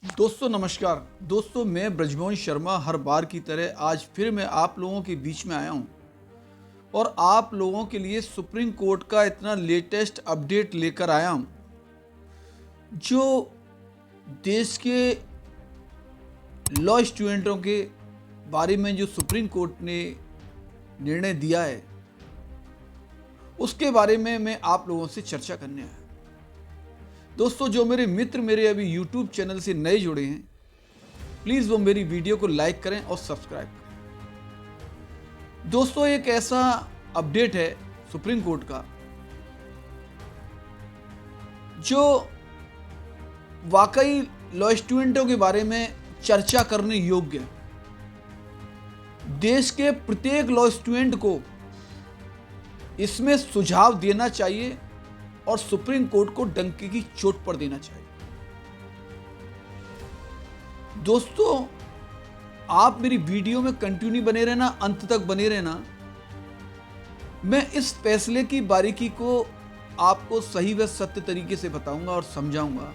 दोस्तों नमस्कार। दोस्तों मैं ब्रजमोहन शर्मा हर बार की तरह आज फिर मैं आप लोगों के बीच में आया हूं और आप लोगों के लिए सुप्रीम कोर्ट का इतना लेटेस्ट अपडेट लेकर आया हूं जो देश के लॉ स्टूडेंटों के बारे में जो सुप्रीम कोर्ट ने निर्णय दिया है उसके बारे में मैं आप लोगों से चर्चा करने आया। दोस्तों जो मेरे मित्र मेरे अभी यूट्यूब चैनल से नए जुड़े हैं प्लीज़ वो मेरी वीडियो को लाइक करें और सब्सक्राइब करें। दोस्तों एक ऐसा अपडेट है सुप्रीम कोर्ट का जो वाकई लॉ स्टूडेंटों के बारे में चर्चा करने योग्य है। देश के प्रत्येक लॉ स्टूडेंट को इसमें सुझाव देना चाहिए और सुप्रीम कोर्ट को डंके की चोट पर देना चाहिए। दोस्तों आप मेरी वीडियो में कंटिन्यू बने रहना, अंत तक बने रहना। मैं इस फैसले की बारीकी को आपको सही व सत्य तरीके से बताऊंगा और समझाऊंगा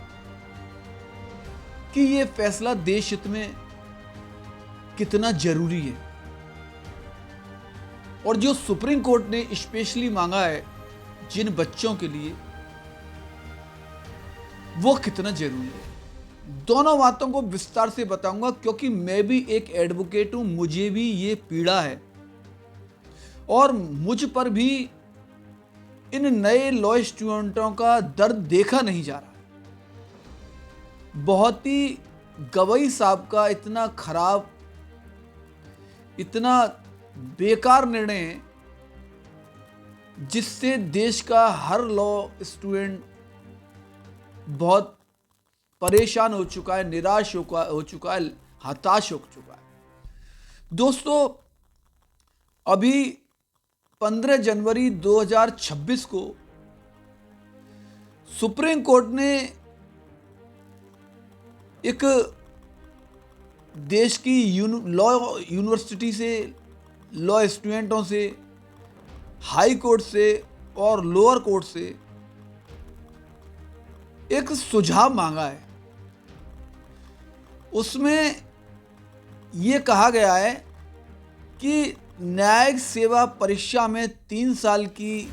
कि यह फैसला देश हित में कितना जरूरी है और जो सुप्रीम कोर्ट ने स्पेशली मांगा है जिन बच्चों के लिए वो कितना जरूरी है। दोनों बातों को विस्तार से बताऊंगा क्योंकि मैं भी एक एडवोकेट हूं, मुझे भी ये पीड़ा है और मुझ पर भी इन नए लॉ स्टूडेंटों का दर्द देखा नहीं जा रहा। बहुत ही गवई साहब का इतना खराब, इतना बेकार निर्णय है जिससे देश का हर लॉ स्टूडेंट बहुत परेशान हो चुका है, निराश हो चुका है, हताश हो चुका है। दोस्तों अभी 15 जनवरी 2026 को सुप्रीम कोर्ट ने एक देश की लॉ यूनिवर्सिटी से, लॉ स्टूडेंटों से, हाई कोर्ट से और लोअर कोर्ट से एक सुझाव मांगा है। उसमें यह कहा गया है कि न्यायिक सेवा परीक्षा में 3 साल की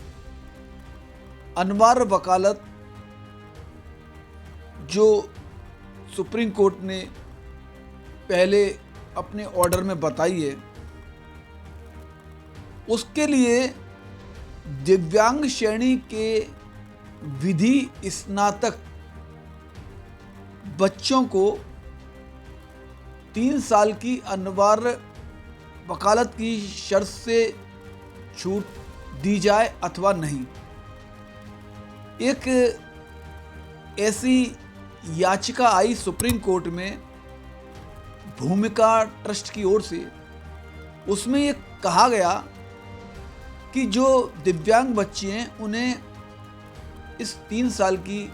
अनिवार्य वकालत जो सुप्रीम कोर्ट ने पहले अपने ऑर्डर में बताई है उसके लिए दिव्यांग श्रेणी के विधि स्नातक बच्चों को 3 साल की अनिवार्य वकालत की शर्त से छूट दी जाए अथवा नहीं। एक ऐसी याचिका आई सुप्रीम कोर्ट में भूमिका ट्रस्ट की ओर से। उसमें ये कहा गया कि जो दिव्यांग बच्चे हैं उन्हें इस 3 साल की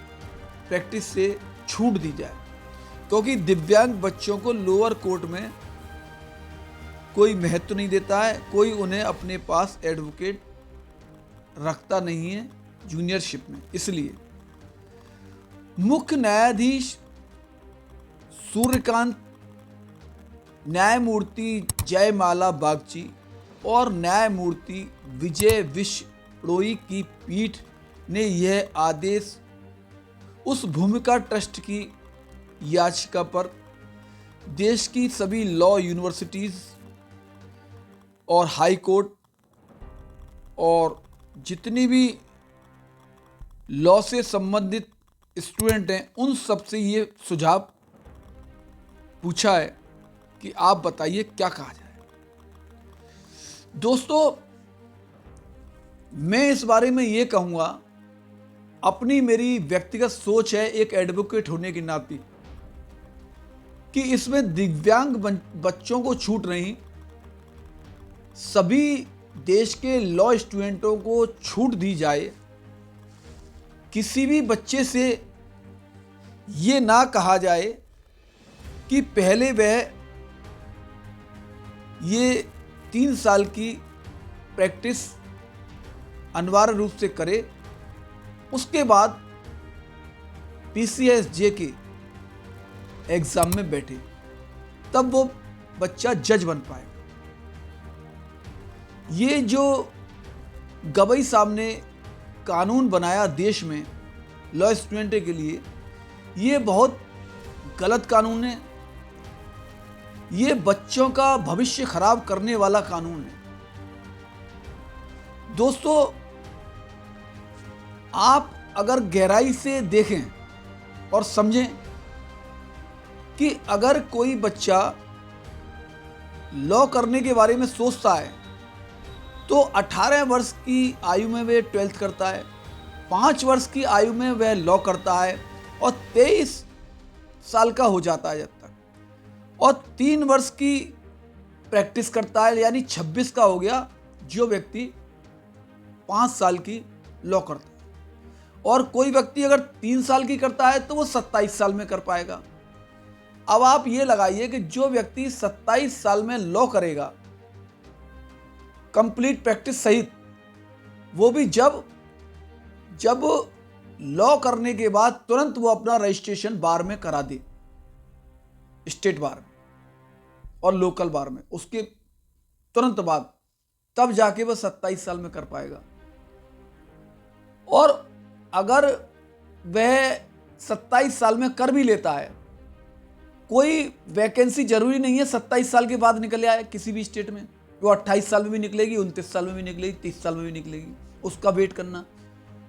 प्रैक्टिस से छूट दी जाए क्योंकि दिव्यांग बच्चों को लोअर कोर्ट में कोई महत्व नहीं देता है, कोई उन्हें अपने पास एडवोकेट रखता नहीं है जूनियरशिप में। इसलिए मुख्य न्यायाधीश सूर्यकांत, न्यायमूर्ति जयमाला बागची और न्यायमूर्ति विजय विश्नोई की पीठ ने यह आदेश उस भूमिका ट्रस्ट की याचिका पर देश की सभी लॉ यूनिवर्सिटीज और हाई कोर्ट और जितनी भी लॉ से संबंधित स्टूडेंट हैं उन सब से ये सुझाव पूछा है कि आप बताइए क्या कहा जाए। दोस्तों मैं इस बारे में ये कहूँगा, अपनी मेरी व्यक्तिगत सोच है एक एडवोकेट होने के नाते, कि इसमें दिव्यांग बच्चों को छूट नहीं, सभी देश के लॉ स्टूडेंटों को छूट दी जाए। किसी भी बच्चे से ये ना कहा जाए कि पहले वह ये 3 साल की प्रैक्टिस अनिवार्य रूप से करे, उसके बाद PCSJ के एग्जाम में बैठे, तब वो बच्चा जज बन पाएगा। ये जो गवई साहब ने कानून बनाया देश में लॉ स्टूडेंट के लिए, ये बहुत गलत कानून है। ये बच्चों का भविष्य खराब करने वाला कानून है। दोस्तों, आप अगर गहराई से देखें और समझें कि अगर कोई बच्चा लॉ करने के बारे में सोचता है तो 18 वर्ष की आयु में वह 12th करता है, 5 वर्ष की आयु में वह लॉ करता है और 23 साल का हो जाता है जब तक, और 3 वर्ष की प्रैक्टिस करता है, यानी 26 का हो गया जो व्यक्ति 5 साल की लॉ करता है। और कोई व्यक्ति अगर 3 साल की करता है तो वो 27 साल में कर पाएगा। अब आप ये लगाइए कि जो व्यक्ति 27 साल में लॉ करेगा कंप्लीट प्रैक्टिस सहित, वो भी जब लॉ करने के बाद तुरंत वो अपना रजिस्ट्रेशन बार में करा दे, स्टेट बार में और लोकल बार में, उसके तुरंत बाद, तब जाके वह 27 साल में कर पाएगा। और अगर वह 27 साल में कर भी लेता है, कोई वैकेंसी जरूरी नहीं है 27 साल के बाद निकले आए किसी भी स्टेट में, वो 28 साल में भी निकलेगी, 29 साल में भी निकलेगी, 30 साल में भी निकलेगी, उसका वेट करना।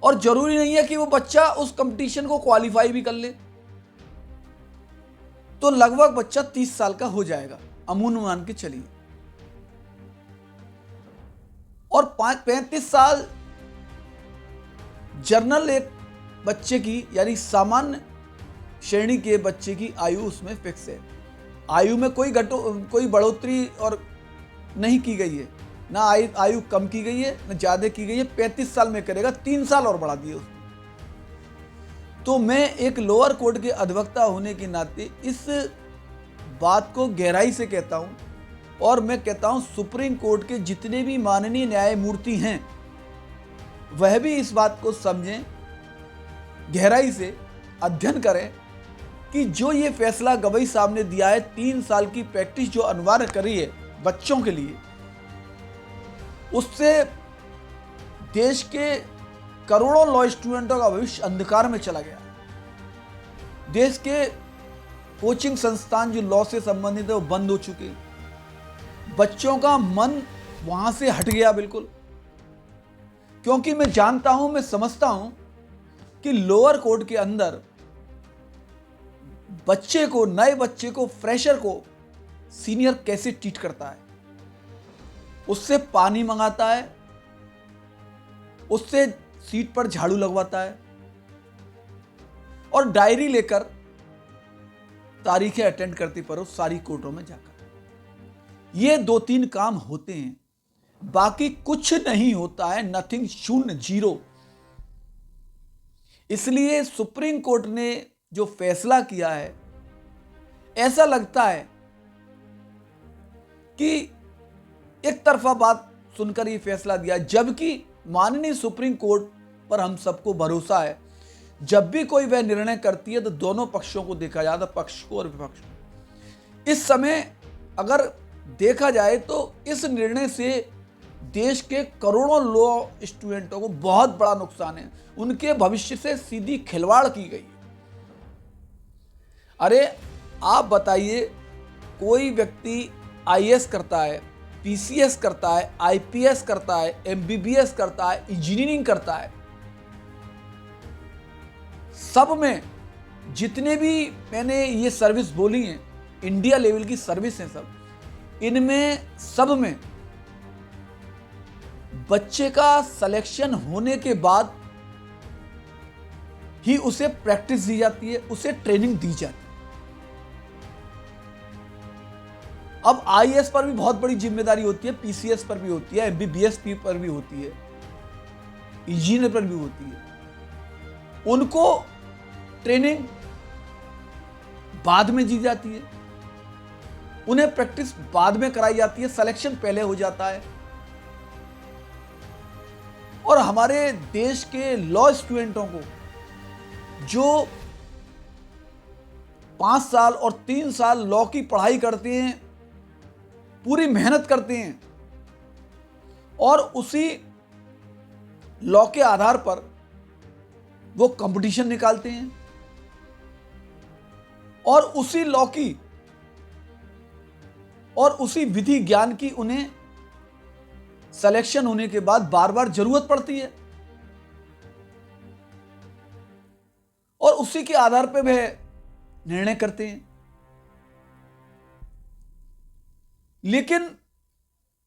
और जरूरी नहीं है कि वो बच्चा उस कंपटीशन को क्वालिफाई भी कर ले, तो लगभग बच्चा 30 साल का हो जाएगा, अमून मान के चलिए। और 35 साल जर्नल एक बच्चे की, यानी सामान्य श्रेणी के बच्चे की आयु उसमें फिक्स है। आयु में कोई बढ़ोतरी और नहीं की गई है, ना आयु कम की गई है ना ज्यादा की गई है। 35 साल में करेगा, 3 साल और बढ़ा दिए उसने। तो मैं एक लोअर कोर्ट के अधिवक्ता होने के नाते इस बात को गहराई से कहता हूं, और मैं कहता हूं सुप्रीम कोर्ट के जितने भी माननीय न्यायमूर्ति हैं वह भी इस बात को समझें, गहराई से अध्ययन करें कि जो ये फैसला गवई साहब ने दिया है, 3 साल की प्रैक्टिस जो अनिवार्य करी है बच्चों के लिए, उससे देश के करोड़ों लॉ स्टूडेंटों का भविष्य अंधकार में चला गया। देश के कोचिंग संस्थान जो लॉ से संबंधित है वो बंद हो चुके, बच्चों का मन वहां से हट गया बिल्कुल। क्योंकि मैं जानता हूं, मैं समझता हूं कि लोअर कोर्ट के अंदर बच्चे को, नए बच्चे को, फ्रेशर को सीनियर कैसे ट्रीट करता है, उससे पानी मंगाता है, उससे सीट पर झाड़ू लगवाता है और डायरी लेकर तारीखें अटेंड करती पर उस सारी कोर्टों में जाकर। ये 2-3 काम होते हैं, बाकी कुछ नहीं होता है, नथिंग, शून्य, जीरो। इसलिए सुप्रीम कोर्ट ने जो फैसला किया है, ऐसा लगता है कि एक तरफा बात सुनकर ये फैसला दिया, जबकि माननीय सुप्रीम कोर्ट पर हम सबको भरोसा है। जब भी कोई वह निर्णय करती है तो दोनों पक्षों को देखा जाता, पक्ष को और विपक्ष को। इस समय अगर देखा जाए तो इस निर्णय से देश के करोड़ों लॉ स्टूडेंटों को बहुत बड़ा नुकसान है, उनके भविष्य से सीधी खिलवाड़ की गई है। अरे आप बताइए, कोई व्यक्ति आईएएस करता है, पीसीएस करता है, आईपीएस करता है, एमबीबीएस करता है, इंजीनियरिंग करता है, सब में जितने भी मैंने ये सर्विस बोली हैं, इंडिया लेवल की सर्विस हैं सब, इनमें सब में बच्चे का सिलेक्शन होने के बाद ही उसे प्रैक्टिस दी जाती है, उसे ट्रेनिंग दी जाती है। अब आईएएस पर भी बहुत बड़ी जिम्मेदारी होती है, पीसीएस पर भी होती है, एमबीबीएस पर भी होती है, इंजीनियर पर भी होती है। उनको ट्रेनिंग बाद में दी जाती है, उन्हें प्रैक्टिस बाद में कराई जाती है, सिलेक्शन पहले हो जाता है। और हमारे देश के लॉ स्टूडेंटों को जो 5 साल और 3 साल लॉ की पढ़ाई करते हैं, पूरी मेहनत करते हैं और उसी लॉ के आधार पर वो कंपटीशन निकालते हैं और उसी लॉ की और उसी विधि ज्ञान की उन्हें सिलेक्शन होने के बाद बार बार जरूरत पड़ती है और उसी के आधार पर वह निर्णय करते हैं। लेकिन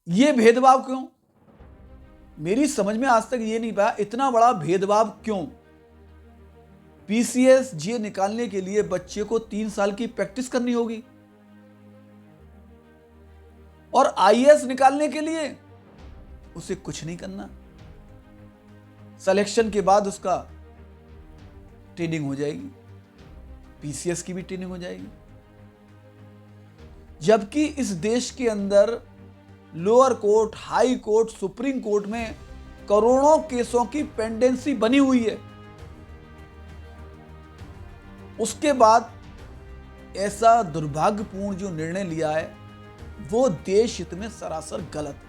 यह भेदभाव क्यों? मेरी समझ में आज तक ये नहीं पाया, इतना बड़ा भेदभाव क्यों? पीसीएस जे निकालने के लिए बच्चे को 3 साल की प्रैक्टिस करनी होगी और आईएएस निकालने के लिए उसे कुछ नहीं करना, सिलेक्शन के बाद उसका ट्रेनिंग हो जाएगी, पीसीएस की भी ट्रेनिंग हो जाएगी। जबकि इस देश के अंदर lower court, high court, supreme court में करोड़ों केसों की पेंडेंसी बनी हुई है, उसके बाद ऐसा दुर्भाग्यपूर्ण जो निर्णय लिया है वो देश हित में सरासर गलत है।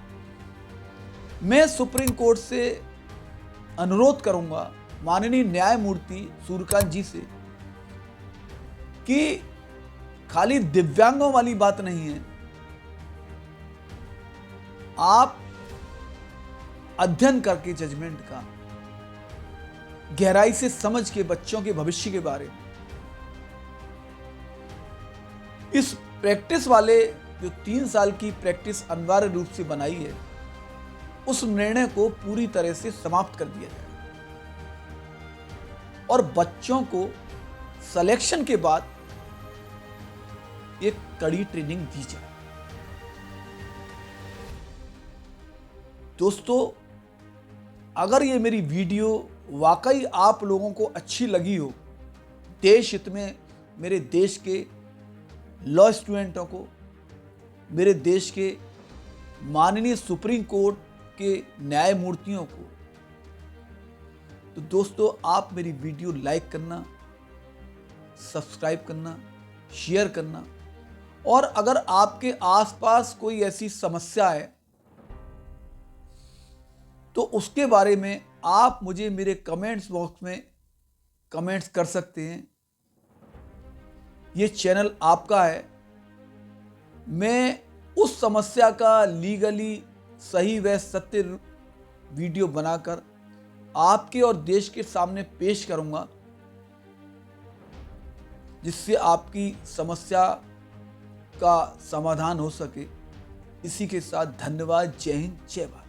मैं सुप्रीम कोर्ट से अनुरोध करूंगा माननीय न्यायमूर्ति सूर्यकांत जी से कि खाली दिव्यांगों वाली बात नहीं है, आप अध्ययन करके जजमेंट का गहराई से समझ के बच्चों के भविष्य के बारे में इस प्रैक्टिस वाले जो 3 साल की प्रैक्टिस अनिवार्य रूप से बनाई है उस निर्णय को पूरी तरह से समाप्त कर दिया जाए और बच्चों को सिलेक्शन के बाद एक कड़ी ट्रेनिंग दी जाए। दोस्तों, अगर ये मेरी वीडियो वाकई आप लोगों को अच्छी लगी हो, देश हित में मेरे देश के लॉ स्टूडेंटों को, मेरे देश के माननीय सुप्रीम कोर्ट के न्यायमूर्तियों को, तो दोस्तों आप मेरी वीडियो लाइक करना, सब्सक्राइब करना, शेयर करना और अगर आपके आसपास कोई ऐसी समस्या है तो उसके बारे में आप मुझे मेरे कमेंट्स बॉक्स में कमेंट्स कर सकते हैं। ये चैनल आपका है, मैं उस समस्या का लीगली सही व सत्य वीडियो बनाकर आपके और देश के सामने पेश करूंगा जिससे आपकी समस्या का समाधान हो सके। इसी के साथ धन्यवाद। जय हिंद, जय भारत।